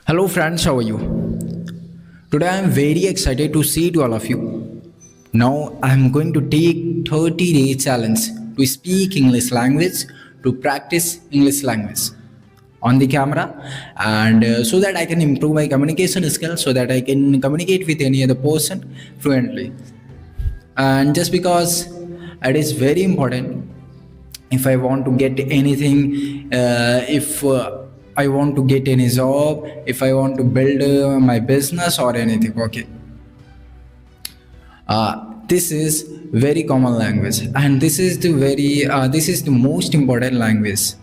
Hello friends, how are you? Today I am very excited to see to all of you. Now I am going to take 30-day challenge to speak English language, to practice English language on the camera, and so that I can improve my communication skills, so that I can communicate with any other person fluently. And just because it is very important, if I want to get anything, if I want to get any job, if I want to build my business or anything, okay, this is very common language, and this is the most important language.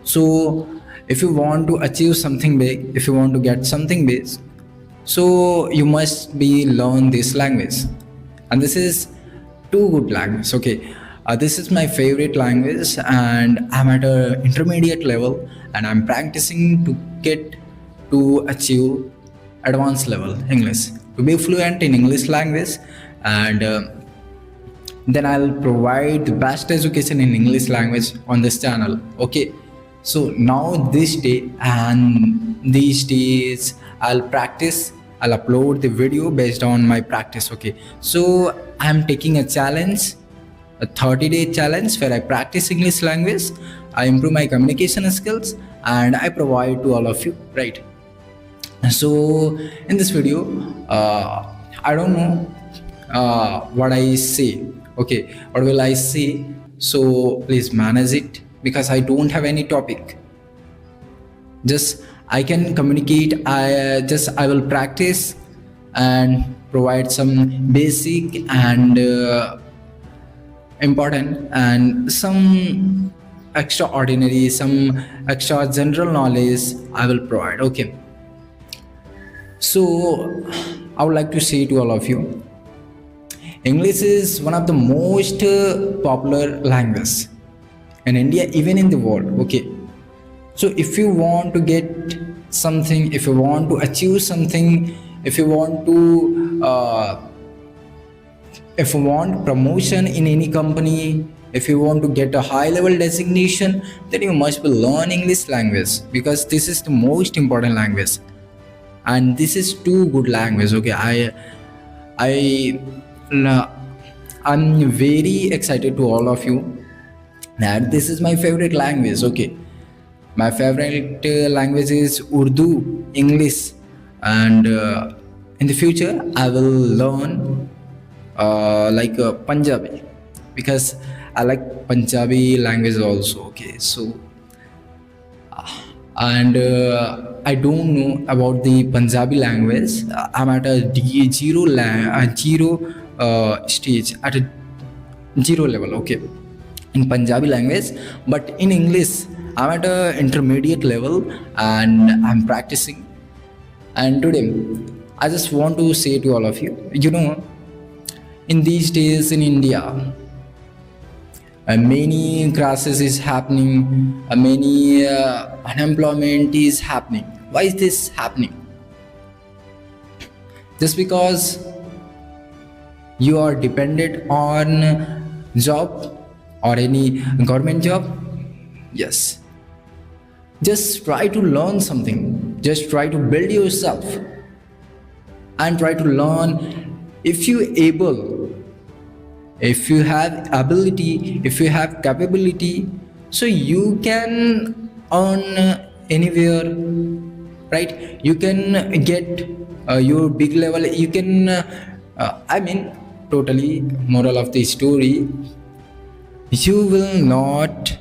So if you want to achieve something big, if you want to get something big, so you must be learn this language. And this is too good language, okay. This is my favorite language, and I'm at a intermediate level, and I'm practicing to get to achieve advanced level English, to be fluent in English language. And then I'll provide the best education in English language on this channel, okay. So now this day and these days I'll practice, I'll upload the video based on my practice, okay. So I'm taking a challenge, a 30-day challenge where I practice English language, I improve my communication skills, and I provide to all of you, right? So in this video, I don't know what I say, okay, what will I say? So please manage it, because I don't have any topic. Just I can communicate. I will practice and provide some basic and important and some extraordinary, some extra general knowledge I will provide, okay. So I would like to say to all of you, English is one of the most popular languages in India, even in the world, okay. So if you want to get something, if you want to achieve something, if you want promotion in any company, if you want to get a high level designation, then you must be learn English language, because this is the most important language, and this is too good language, okay. I'm very excited to all of you that this is my favorite language, okay. My favorite language is Urdu, English, and in the future I will learn Punjabi, because I like Punjabi language also, okay. So and I don't know about the Punjabi language. I'm at a zero stage, at a zero level, okay, in Punjabi language. But in English I'm at a intermediate level, and I'm practicing. And today I just want to say to all of you, in these days in India, many crisis is happening, many unemployment is happening. Why is this happening? Just because you are dependent on job or any government job? Yes. Just try to learn something. Just try to build yourself and try to learn. If you able, if you have ability, if you have capability, so you can earn anywhere, right? You can get your big level. You can totally moral of the story, you will not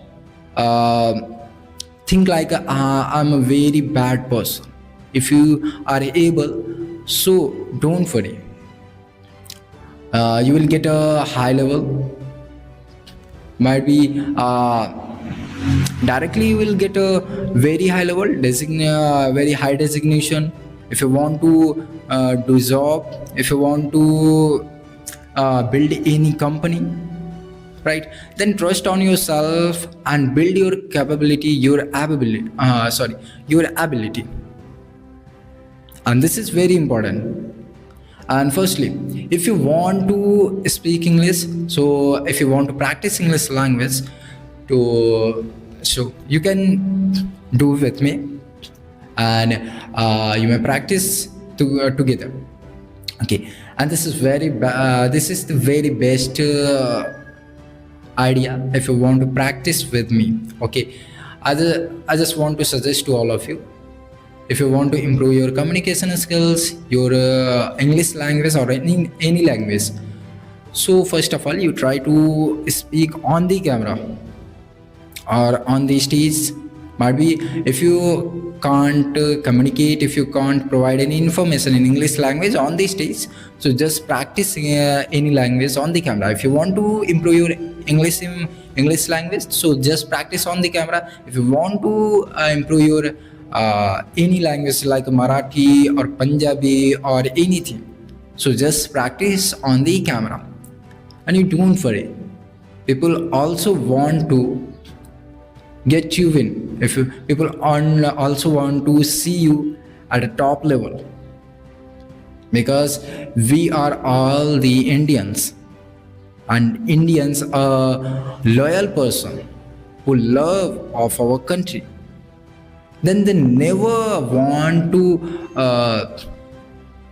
think like I'm a very bad person. If you are able, so don't worry, you will get a high level. Might be directly you will get a very high level very high designation. If you want to do job, if you want to build any company, right, then trust on yourself and build your capability, your ability. And this is very important. And firstly, if you want to speak English, so if you want to practice English language, so you can do with me. and you may practice together. Okay, and this is the very best idea if you want to practice with me. Okay, I just want to suggest to all of you, if you want to improve your communication skills, your English language or any language, so first of all you try to speak on the camera or on the stage. Might be if you can't communicate, if you can't provide any information in English language on the stage, so just practice any language on the camera. If you want to improve your English language, so just practice on the camera. If you want to improve your any language like Marathi or Punjabi or anything, so just practice on the camera. And you don't worry, people also want to get you in. If people also want to see you at a top level, because we are all the Indians, and Indians are loyal person who love of our country, then they never want to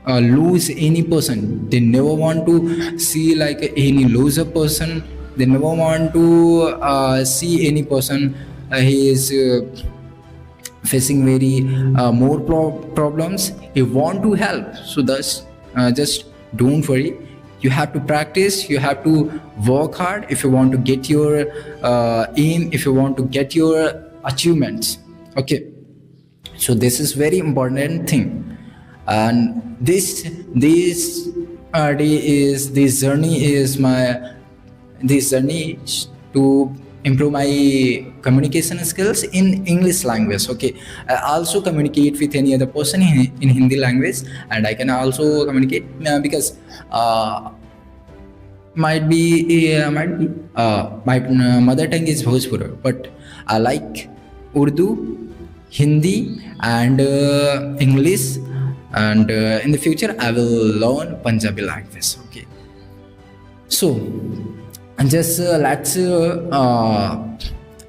lose any person. They never want to see like any loser person. They never want to see any person he is facing very more problems. He want to help. So thus just don't worry, you have to practice, you have to work hard if you want to get your aim, if you want to get your achievements. Okay, so this is very important thing. And this journey to improve my communication skills in English language. Okay, I also communicate with any other person in Hindi language, and I can also communicate because might be my mother tongue is Bhojpuri, but I like Urdu, Hindi, and English, and in the future I will learn Punjabi language. Okay, so and just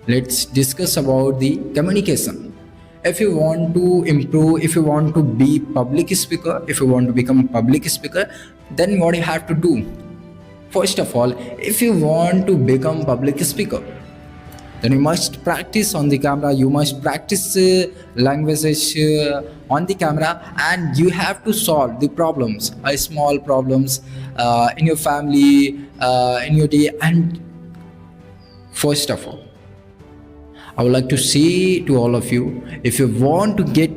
let's discuss about the communication. If you want to improve, if you want to be public speaker, if you want to become a public speaker, then what you have to do? First of all, if you want to become public speaker, then you must practice on the camera. You must practice languages on the camera, and you have to solve the problems, small problems in your family, in your day. And first of all, I would like to say to all of you, if you want to get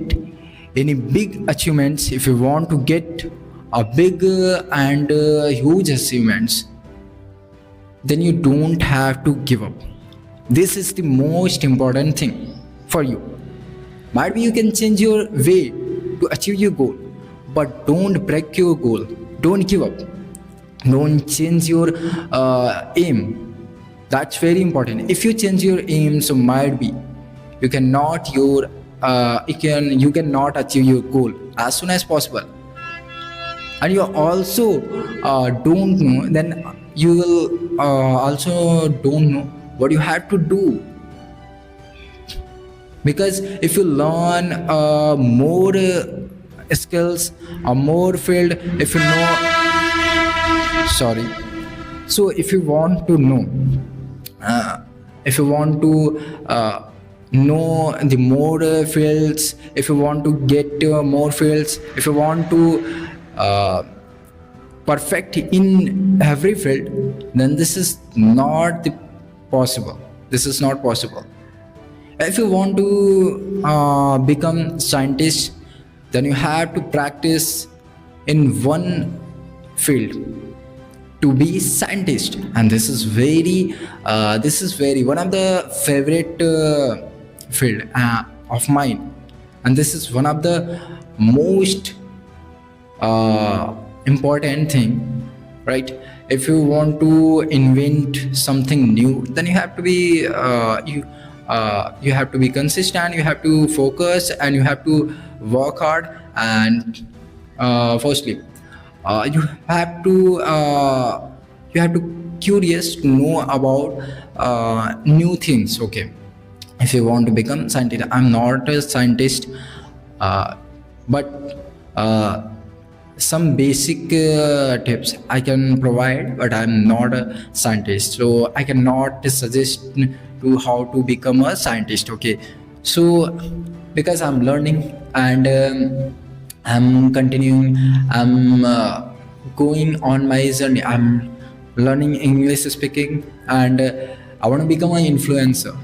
any big achievements, if you want to get a big and huge achievements, then you don't have to give up. This is the most important thing for you. Might be you can change your way to achieve your goal, but don't break your goal. Don't give up. Don't change your aim. That's very important. If you change your aim, so might be you cannot achieve your goal as soon as possible. And you also don't know, then you will also don't know what you have to do. Because if you learn more skills, a more field, if you know, sorry, so if you want to know, if you want to know the more fields, if you want to get more fields, if you want to perfect in every field, then this is not possible. This is not possible. If you want to become scientist, then you have to practice in one field to be scientist. And this is very one of the favorite field of mine, and this is one of the most important thing, right? If you want to invent something new, then you have to be you have to be consistent, you have to focus, and you have to work hard. And firstly, you have to curious to know about new things. Okay, if you want to become scientist, I'm not a scientist, But some basic tips I can provide, but I'm not a scientist, so I cannot suggest to how to become a scientist. Okay, so because I'm learning and I'm continuing, I'm going on my journey. I'm learning English speaking, and I want to become an influencer,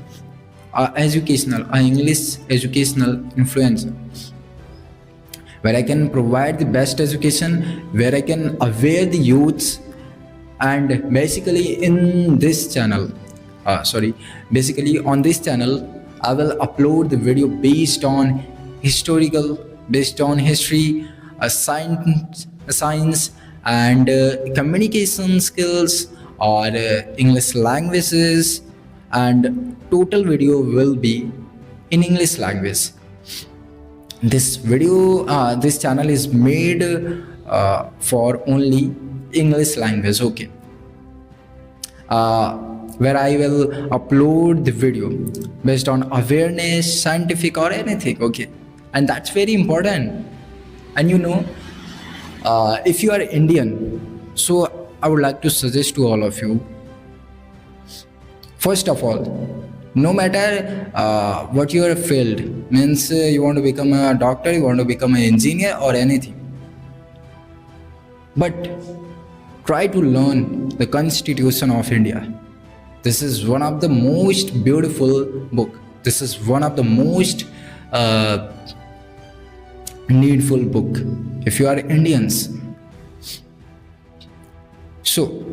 English educational influencer, where I can provide the best education, where I can aware the youths, and basically in this channel, basically on this channel, I will upload the video based on based on history, science, and communication skills, or English languages, and total video will be in English language. This channel is made for only English language. Okay, where I will upload the video based on awareness, scientific or anything. Okay, and that's very important. And if you are Indian, so I would like to suggest to all of you, first of all, no matter what your field means, you want to become a doctor, you want to become an engineer or anything, but try to learn the Constitution of India. This is one of the most beautiful book. This is one of the most needful book if you are Indians. So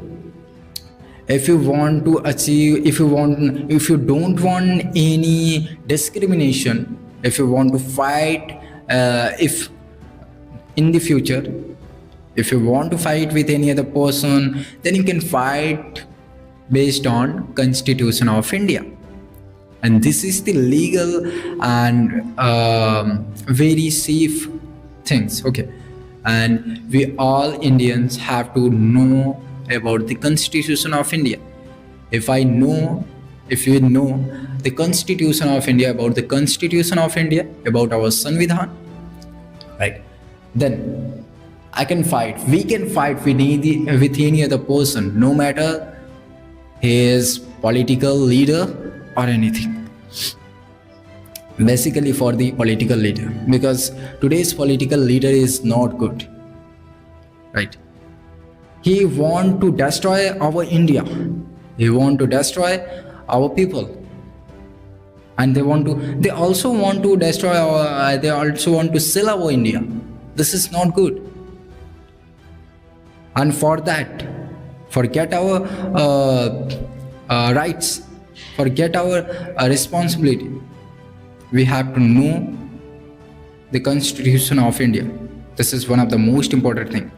if you want to achieve, if you don't want any discrimination, if you want to fight, if in the future, if you want to fight with any other person, then you can fight based on Constitution of India. And this is the legal and very safe things. Okay, and we all Indians have to know about the Constitution of India. If you know the Constitution of India, about the Constitution of India, about our Sanvidhan, right, then we can fight with any other person, no matter his political leader or anything. Basically for the political leader, because today's political leader is not good, right? He want to destroy our India. He want to destroy our people, and they also want to destroy they also want to sell our India. This is not good. And for that, forget our rights, forget our responsibility. We have to know the Constitution of India. This is one of the most important thing.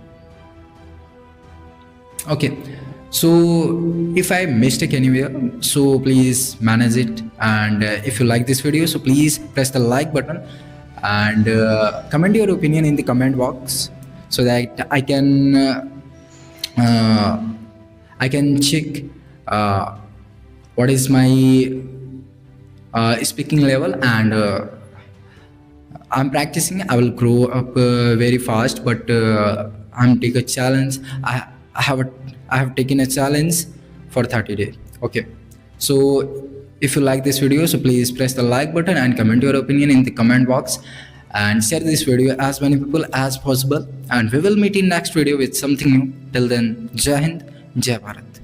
Okay, so if I mistake anywhere, so please manage it. And if you like this video, so please press the like button and comment your opinion in the comment box, so that I can check what is my speaking level, and I'm practicing. I will grow up very fast, but I'm take a challenge. I have taken a challenge for 30 days. Okay, so if you like this video, so please press the like button and comment your opinion in the comment box, and share this video as many people as possible. And we will meet in next video with something new. Till then, Jai Hind, Jai Bharat.